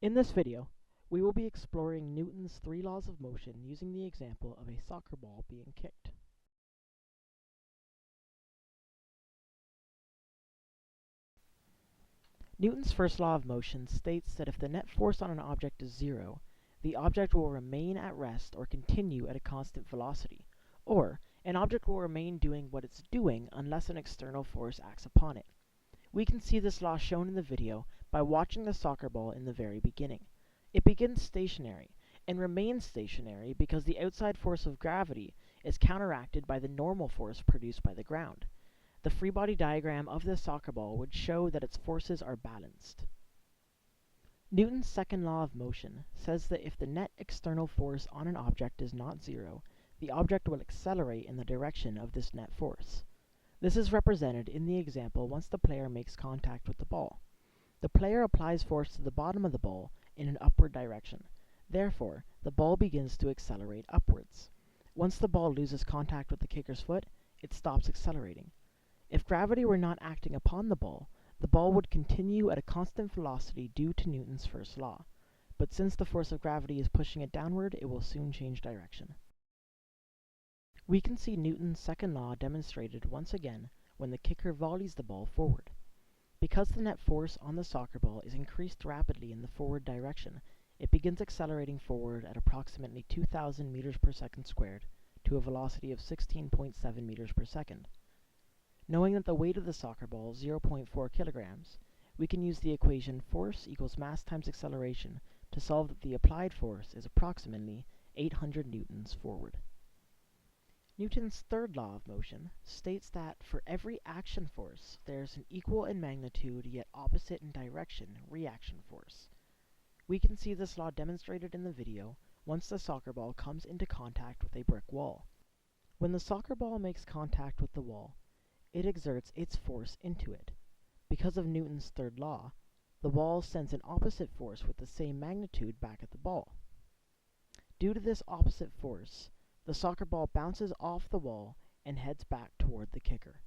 In this video, we will be exploring Newton's three laws of motion using the example of a soccer ball being kicked. Newton's first law of motion states that if the net force on an object is zero, the object will remain at rest or continue at a constant velocity, or an object will remain doing what it's doing unless an external force acts upon it. We can see this law shown in the video by watching the soccer ball in the very beginning. It begins stationary, and remains stationary because the outside force of gravity is counteracted by the normal force produced by the ground. The free body diagram of this soccer ball would show that its forces are balanced. Newton's second law of motion says that if the net external force on an object is not zero, the object will accelerate in the direction of this net force. This is represented in the example once the player makes contact with the ball. The player applies force to the bottom of the ball in an upward direction. Therefore, the ball begins to accelerate upwards. Once the ball loses contact with the kicker's foot, it stops accelerating. If gravity were not acting upon the ball would continue at a constant velocity due to Newton's first law. But since the force of gravity is pushing it downward, it will soon change direction. We can see Newton's second law demonstrated once again when the kicker volleys the ball forward. Because the net force on the soccer ball is increased rapidly in the forward direction, it begins accelerating forward at approximately 2,000 meters per second squared to a velocity of 16.7 meters per second. Knowing that the weight of the soccer ball is 0.4 kilograms, we can use the equation force equals mass times acceleration to solve that the applied force is approximately 800 newtons forward. Newton's third law of motion states that for every action force, there is an equal in magnitude yet opposite in direction reaction force. We can see this law demonstrated in the video once the soccer ball comes into contact with a brick wall. When the soccer ball makes contact with the wall, it exerts its force into it. Because of Newton's third law, the wall sends an opposite force with the same magnitude back at the ball. Due to this opposite force, the soccer ball bounces off the wall and heads back toward the kicker.